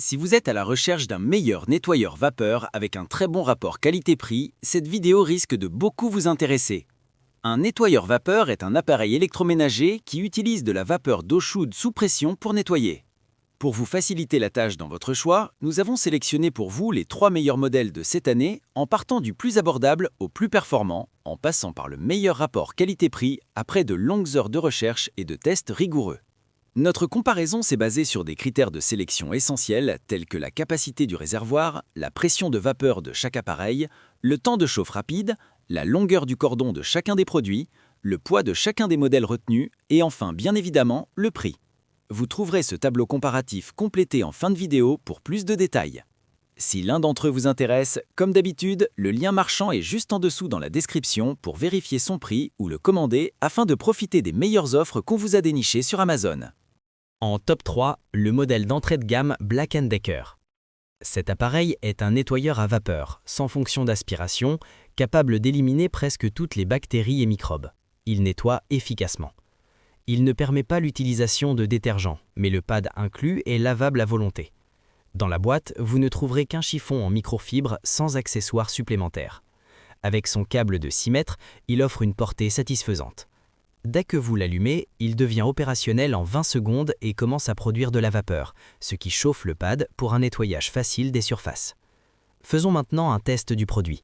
Si vous êtes à la recherche d'un meilleur nettoyeur vapeur avec un très bon rapport qualité-prix, cette vidéo risque de beaucoup vous intéresser. Un nettoyeur vapeur est un appareil électroménager qui utilise de la vapeur d'eau chaude sous pression pour nettoyer. Pour vous faciliter la tâche dans votre choix, nous avons sélectionné pour vous les 3 meilleurs modèles de cette année en partant du plus abordable au plus performant, en passant par le meilleur rapport qualité-prix après de longues heures de recherche et de tests rigoureux. Notre comparaison s'est basée sur des critères de sélection essentiels tels que la capacité du réservoir, la pression de vapeur de chaque appareil, le temps de chauffe rapide, la longueur du cordon de chacun des produits, le poids de chacun des modèles retenus et enfin, bien évidemment, le prix. Vous trouverez ce tableau comparatif complété en fin de vidéo pour plus de détails. Si l'un d'entre eux vous intéresse, comme d'habitude, le lien marchand est juste en dessous dans la description pour vérifier son prix ou le commander afin de profiter des meilleures offres qu'on vous a dénichées sur Amazon. En top 3, le modèle d'entrée de gamme Black & Decker. Cet appareil est un nettoyeur à vapeur, sans fonction d'aspiration, capable d'éliminer presque toutes les bactéries et microbes. Il nettoie efficacement. Il ne permet pas l'utilisation de détergent, mais le pad inclus est lavable à volonté. Dans la boîte, vous ne trouverez qu'un chiffon en microfibre sans accessoires supplémentaires. Avec son câble de 6 mètres, il offre une portée satisfaisante. Dès que vous l'allumez, il devient opérationnel en 20 secondes et commence à produire de la vapeur, ce qui chauffe le pad pour un nettoyage facile des surfaces. Faisons maintenant un test du produit.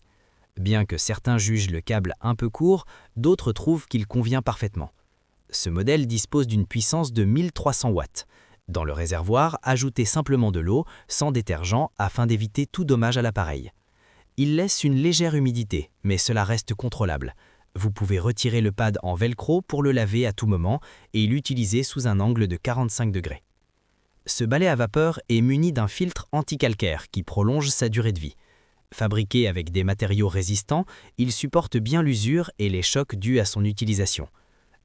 Bien que certains jugent le câble un peu court, d'autres trouvent qu'il convient parfaitement. Ce modèle dispose d'une puissance de 1300 watts. Dans le réservoir, ajoutez simplement de l'eau, sans détergent, afin d'éviter tout dommage à l'appareil. Il laisse une légère humidité, mais cela reste contrôlable. Vous pouvez retirer le pad en velcro pour le laver à tout moment et l'utiliser sous un angle de 45 degrés. Ce balai à vapeur est muni d'un filtre anti-calcaire qui prolonge sa durée de vie. Fabriqué avec des matériaux résistants, il supporte bien l'usure et les chocs dus à son utilisation.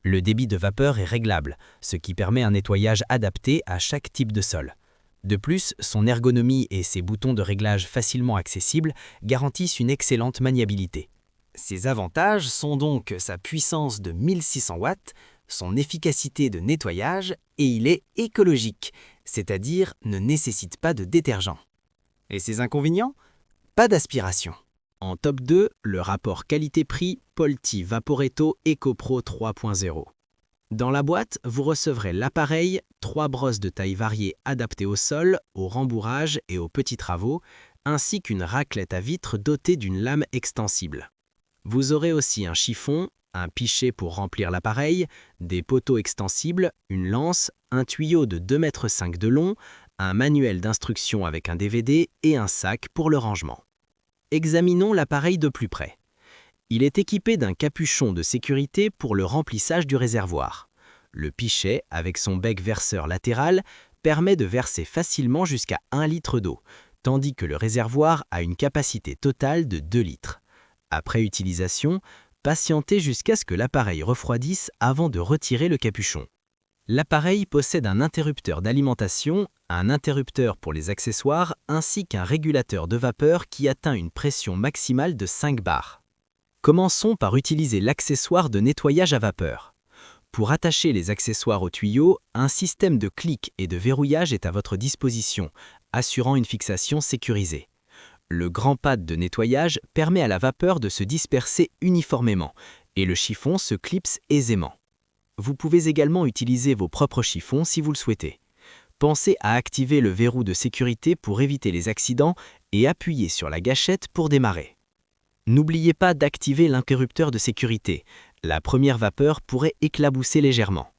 Le débit de vapeur est réglable, ce qui permet un nettoyage adapté à chaque type de sol. De plus, son ergonomie et ses boutons de réglage facilement accessibles garantissent une excellente maniabilité. Ses avantages sont donc sa puissance de 1600 watts, son efficacité de nettoyage et il est écologique, c'est-à-dire ne nécessite pas de détergent. Et ses inconvénients? Pas d'aspiration. En top 2, le rapport qualité-prix Polti Vaporetto EcoPro 3.0. Dans la boîte, vous recevrez l'appareil, 3 brosses de taille variée adaptées au sol, au rembourrage et aux petits travaux, ainsi qu'une raclette à vitre dotée d'une lame extensible. Vous aurez aussi un chiffon, un pichet pour remplir l'appareil, des poteaux extensibles, une lance, un tuyau de 2,5 m de long, un manuel d'instruction avec un DVD et un sac pour le rangement. Examinons l'appareil de plus près. Il est équipé d'un capuchon de sécurité pour le remplissage du réservoir. Le pichet, avec son bec verseur latéral, permet de verser facilement jusqu'à 1 litre d'eau, tandis que le réservoir a une capacité totale de 2 litres. Après utilisation, patientez jusqu'à ce que l'appareil refroidisse avant de retirer le capuchon. L'appareil possède un interrupteur d'alimentation, un interrupteur pour les accessoires ainsi qu'un régulateur de vapeur qui atteint une pression maximale de 5 bars. Commençons par utiliser l'accessoire de nettoyage à vapeur. Pour attacher les accessoires au tuyau, un système de clic et de verrouillage est à votre disposition, assurant une fixation sécurisée. Le grand pad de nettoyage permet à la vapeur de se disperser uniformément et le chiffon se clipse aisément. Vous pouvez également utiliser vos propres chiffons si vous le souhaitez. Pensez à activer le verrou de sécurité pour éviter les accidents et appuyez sur la gâchette pour démarrer. N'oubliez pas d'activer l'interrupteur de sécurité. La première vapeur pourrait éclabousser légèrement.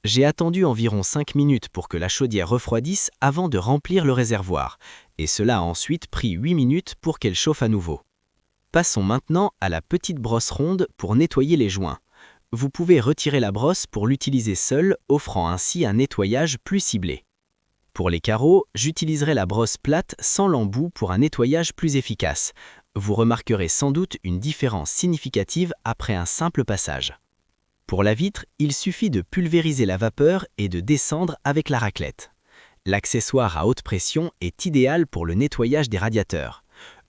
J'ai attendu environ 5 minutes pour que la chaudière refroidisse avant de remplir le réservoir, et cela a ensuite pris 8 minutes pour qu'elle chauffe à nouveau. Passons maintenant à la petite brosse ronde pour nettoyer les joints. Vous pouvez retirer la brosse pour l'utiliser seule, offrant ainsi un nettoyage plus ciblé. Pour les carreaux, j'utiliserai la brosse plate sans l'embout pour un nettoyage plus efficace. Vous remarquerez sans doute une différence significative après un simple passage. Pour la vitre, il suffit de pulvériser la vapeur et de descendre avec la raclette. L'accessoire à haute pression est idéal pour le nettoyage des radiateurs.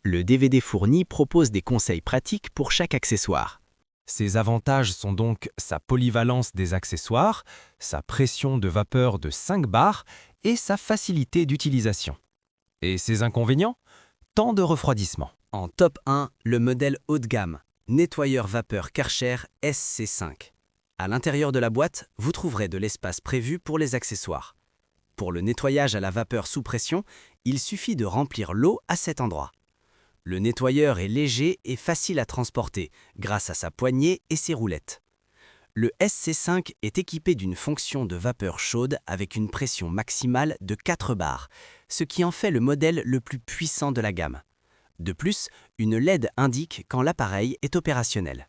Le DVD fourni propose des conseils pratiques pour chaque accessoire. Ses avantages sont donc sa polyvalence des accessoires, sa pression de vapeur de 5 bars et sa facilité d'utilisation. Et ses inconvénients? Temps de refroidissement. En top 1, le modèle haut de gamme, nettoyeur vapeur Karcher SC5. À l'intérieur de la boîte, vous trouverez de l'espace prévu pour les accessoires. Pour le nettoyage à la vapeur sous pression, il suffit de remplir l'eau à cet endroit. Le nettoyeur est léger et facile à transporter grâce à sa poignée et ses roulettes. Le SC5 est équipé d'une fonction de vapeur chaude avec une pression maximale de 4 bars, ce qui en fait le modèle le plus puissant de la gamme. De plus, une LED indique quand l'appareil est opérationnel.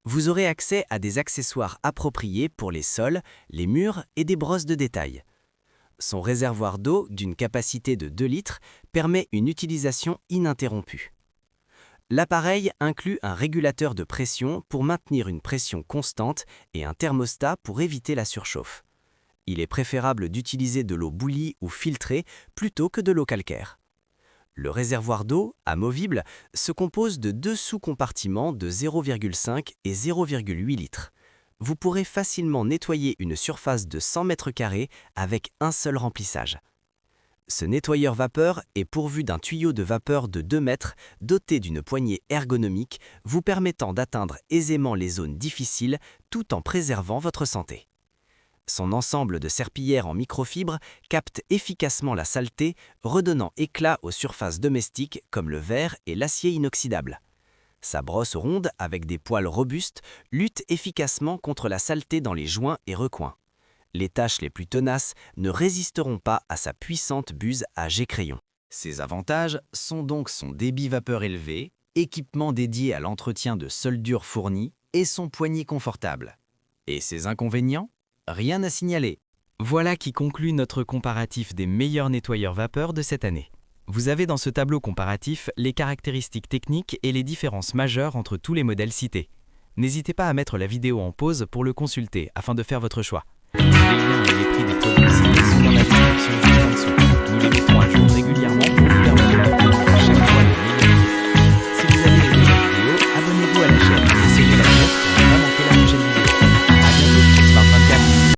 Vous aurez accès à des accessoires appropriés pour les sols, les murs et des brosses de détail. Son réservoir d'eau d'une capacité de 2 litres permet une utilisation ininterrompue. L'appareil inclut un régulateur de pression pour maintenir une pression constante et un thermostat pour éviter la surchauffe. Il est préférable d'utiliser de l'eau bouillie ou filtrée plutôt que de l'eau calcaire. Le réservoir d'eau, amovible, se compose de 2 sous-compartiments de 0,5 et 0,8 litres. Vous pourrez facilement nettoyer une surface de 100 m² avec un seul remplissage. Ce nettoyeur vapeur est pourvu d'un tuyau de vapeur de 2 mètres doté d'une poignée ergonomique vous permettant d'atteindre aisément les zones difficiles tout en préservant votre santé. Son ensemble de serpillières en microfibre capte efficacement la saleté, redonnant éclat aux surfaces domestiques comme le verre et l'acier inoxydable. Sa brosse ronde avec des poils robustes lutte efficacement contre la saleté dans les joints et recoins. Les taches les plus tenaces ne résisteront pas à sa puissante buse à jet crayon. Ses avantages sont donc son débit vapeur élevé, équipement dédié à l'entretien de soldures fournies et son poignet confortable. Et ses inconvénients? Rien à signaler. Voilà qui conclut notre comparatif des meilleurs nettoyeurs vapeur de cette année. Vous avez dans ce tableau comparatif les caractéristiques techniques et les différences majeures entre tous les modèles cités. N'hésitez pas à mettre la vidéo en pause pour le consulter afin de faire votre choix. Les liens et les prix des produits cités